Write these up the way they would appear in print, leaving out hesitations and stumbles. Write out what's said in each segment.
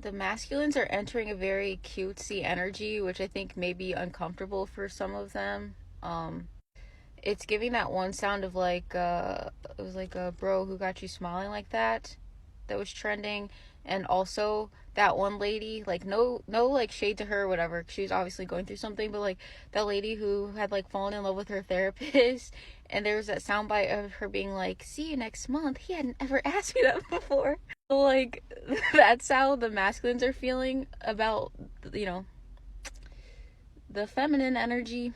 the masculines are entering a very cutesy energy, which I think may be uncomfortable for some of them. Um, it's giving that one sound of like it was like a bro who got you smiling like that was trending, and also that one lady, like no like shade to her or whatever, she was obviously going through something, but like that lady who had like fallen in love with her therapist, and there was that soundbite of her being like, see you next month, he hadn't ever asked me that before. So like that's how the masculines are feeling about, you know, the feminine energy.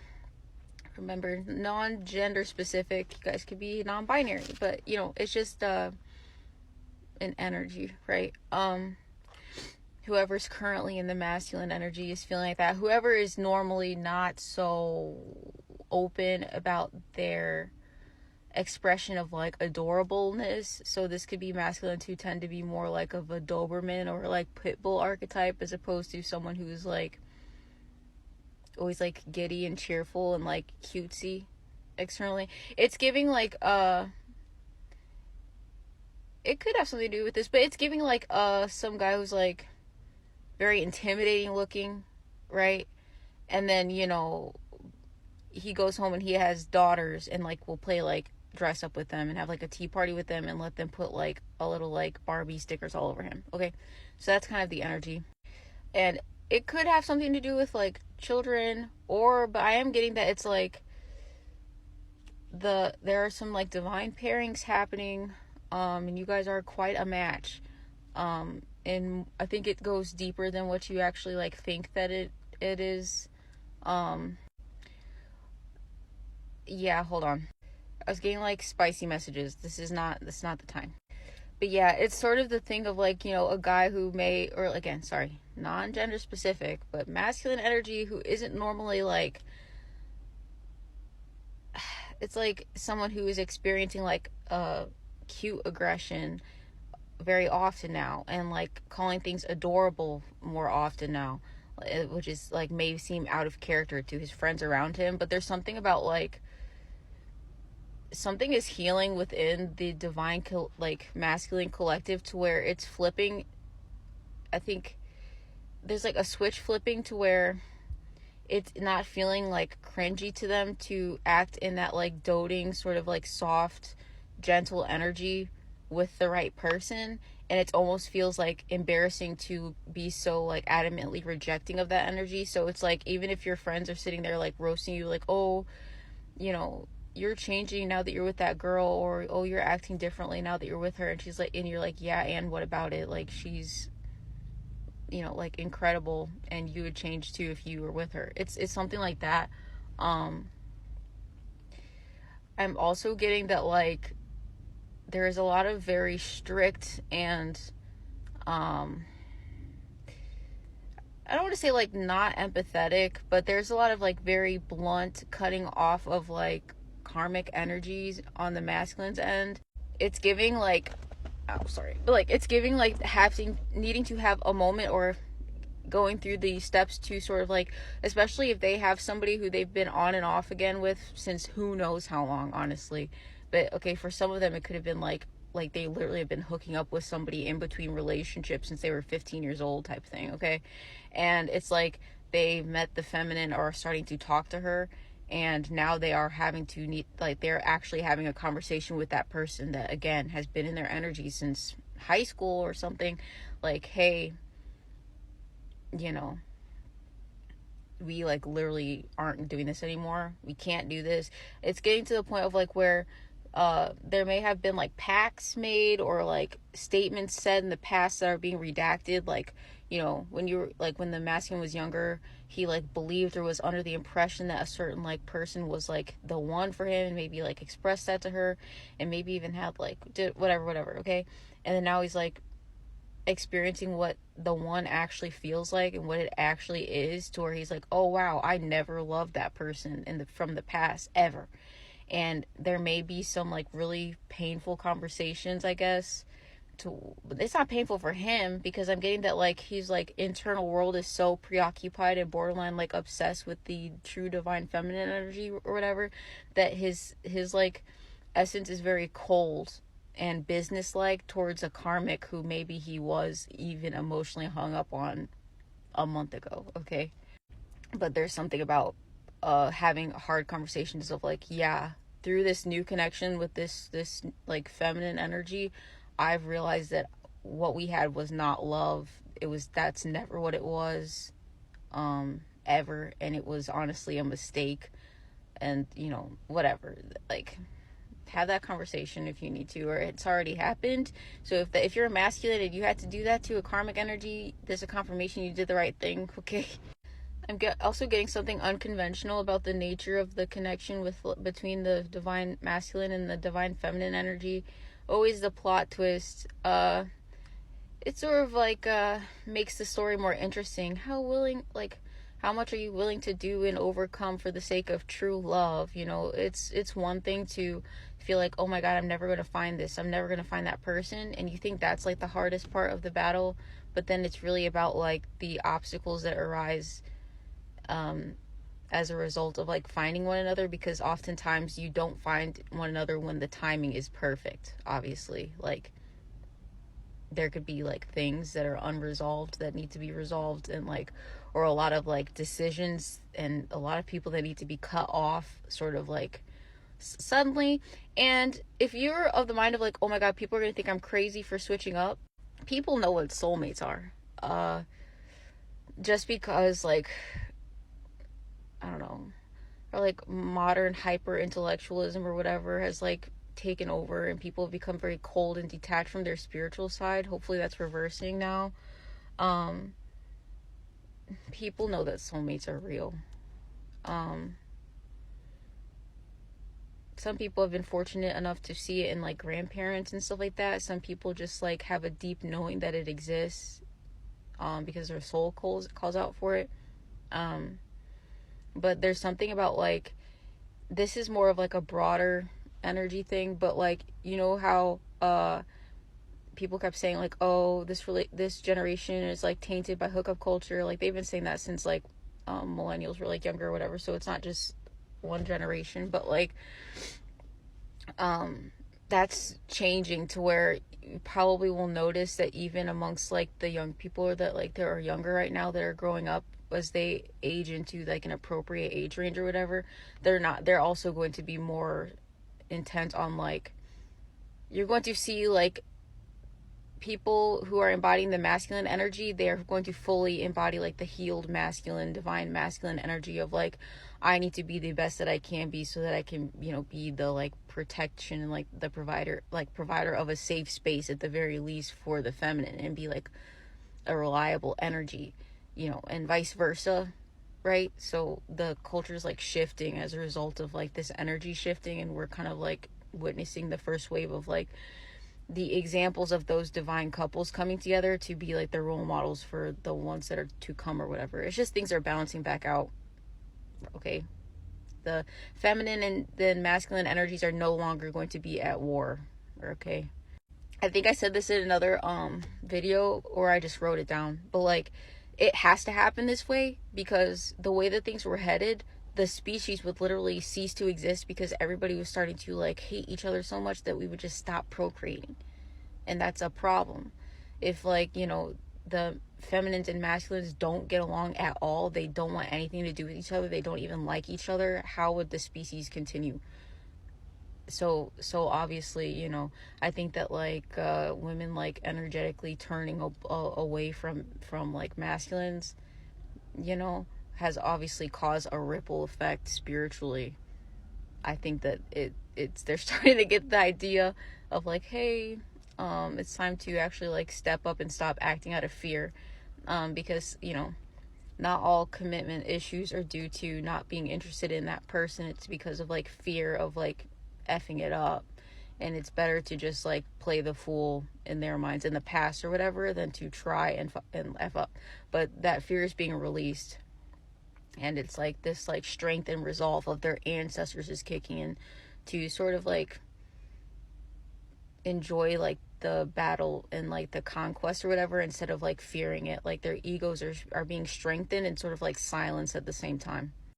Remember, non-gender specific, you guys could be non-binary, but you know, it's just an energy, right? Whoever's currently in the masculine energy is feeling like that. Whoever is normally not so open about their expression of like adorableness, so this could be masculines who tend to be more like of a Doberman or like Pitbull archetype, as opposed to someone who's like always like giddy and cheerful and like cutesy externally. It's giving like it could have something to do with this, but it's giving like some guy who's like very intimidating looking, right? And then, you know, he goes home and he has daughters and like will play like dress up with them and have like a tea party with them and let them put like a little like Barbie stickers all over him. Okay. So that's kind of the energy. And it could have something to do with like children, or but I am getting that it's like there are some like divine pairings happening, and you guys are quite a match. And I think it goes deeper than what you actually like think that it is. um yeah, hold on, I was getting like spicy messages. This is not the time. But yeah, it's sort of the thing of like, you know, a guy who may, or again, sorry, non-gender specific, but masculine energy who isn't normally like, it's like someone who is experiencing like cute aggression very often now, and like calling things adorable more often now, which is like may seem out of character to his friends around him, but there's something about like something is healing within the divine like masculine collective to where it's flipping. I think there's like a switch flipping to where it's not feeling like cringy to them to act in that like doting sort of like soft gentle energy with the right person, and it almost feels like embarrassing to be so like adamantly rejecting of that energy. So it's like even if your friends are sitting there like roasting you like, oh, you know, you're changing now that you're with that girl, or oh, you're acting differently now that you're with her, and she's like, and you're like, yeah, and what about it, like she's, you know, like incredible, and you would change too if you were with her. It's something like that. um I'm also getting that like there is a lot of very strict and um I don't want to say like not empathetic, but there's a lot of like very blunt cutting off of like karmic energies on the masculine's end. It's giving like, oh sorry, but like it's giving like having needing to have a moment or going through the steps to sort of like, especially if they have somebody who they've been on and off again with since who knows how long, honestly. But okay, for some of them it could have been like they literally have been hooking up with somebody in between relationships since they were 15 years old type thing. Okay, and it's like they met the feminine or are starting to talk to her, and now they are having to need, like they're actually having a conversation with that person that again has been in their energy since high school or something. Like, hey, you know, we like literally aren't doing this anymore, we can't do this. It's getting to the point of like where there may have been like pacts made or like statements said in the past that are being redacted, like, you know, when you were like when the masculine was younger, he like believed or was under the impression that a certain like person was like the one for him, and maybe like expressed that to her, and maybe even had like did whatever, okay. And then now he's like experiencing what the one actually feels like and what it actually is, to where he's like, oh wow, I never loved that person from the past ever. And there may be some like really painful conversations, I guess, to, but it's not painful for him, because I'm getting that like he's like internal world is so preoccupied and borderline like obsessed with the true divine feminine energy or whatever, that his like essence is very cold, and businesslike towards a karmic who maybe he was even emotionally hung up on a month ago, okay? But there's something about having hard conversations of like, yeah, through this new connection with this like feminine energy, I've realized that what we had was not love. That's never what it was, ever, and it was honestly a mistake. And whatever, like, have that conversation if you need to, or it's already happened. So if you're emasculated, you had to do that to a karmic energy, there's a confirmation you did the right thing, okay? Also getting something unconventional about the nature of the connection between the divine masculine and the divine feminine energy. Always the plot twist. It sort of like makes the story more interesting. How much are you willing to do and overcome for the sake of true love? It's one thing to feel like, oh my god, I'm never going to find this, I'm never going to find that person, and you think that's like the hardest part of the battle, but then it's really about like the obstacles that arise as a result of like finding one another, because oftentimes you don't find one another when the timing is perfect. Obviously, like, there could be like things that are unresolved that need to be resolved, and like, or a lot of like decisions and a lot of people that need to be cut off sort of like suddenly. And if you're of the mind of like, oh my god, people are gonna think I'm crazy for switching up, people know what soulmates are. Just because, like, I don't know, or like modern hyper intellectualism or whatever has like taken over and people have become very cold and detached from their spiritual side. Hopefully that's reversing now. People know that soulmates are real. Some people have been fortunate enough to see it in like grandparents and stuff like that. Some people just like have a deep knowing that it exists, because their soul calls out for it. But there's something about like, this is more of like a broader energy thing, but like, how people kept saying like, oh, this generation is like tainted by hookup culture. Like, they've been saying that since like millennials were like younger or whatever, so it's not just one generation. But like, that's changing to where you probably will notice that even amongst like the young people that like that are younger right now that are growing up, as they age into like an appropriate age range or whatever, they're also going to be more intent on like, you're going to see like people who are embodying the masculine energy, they are going to fully embody like the healed masculine, divine masculine energy of like, I need to be the best that I can be so that I can, be the like protection and like the provider of a safe space at the very least for the feminine, and be like a reliable energy, and vice versa, right? So the culture is like shifting as a result of like this energy shifting, and we're kind of like witnessing the first wave of like the examples of those divine couples coming together to be like the role models for the ones that are to come or whatever. It's just things are balancing back out, okay? The feminine and the masculine energies are no longer going to be at war, okay? I think I said this in another video, or I just wrote it down, but like, it has to happen this way, because the way that things were headed, the species would literally cease to exist, because everybody was starting to like hate each other so much that we would just stop procreating. And that's a problem. If like, the feminines and masculines don't get along at all, they don't want anything to do with each other, they don't even like each other, how would the species continue? So obviously, I think that like women like energetically turning away from like masculines, has obviously caused a ripple effect spiritually. I think that they're starting to get the idea of like, hey, it's time to actually like step up and stop acting out of fear, because not all commitment issues are due to not being interested in that person. It's because of like fear of like effing it up, and it's better to just like play the fool in their minds in the past or whatever than to try and f up. But that fear is being released, and it's like this like strength and resolve of their ancestors is kicking in to sort of like enjoy like the battle and like the conquest or whatever, instead of like fearing it. Like their egos are being strengthened and sort of like silenced at the same time.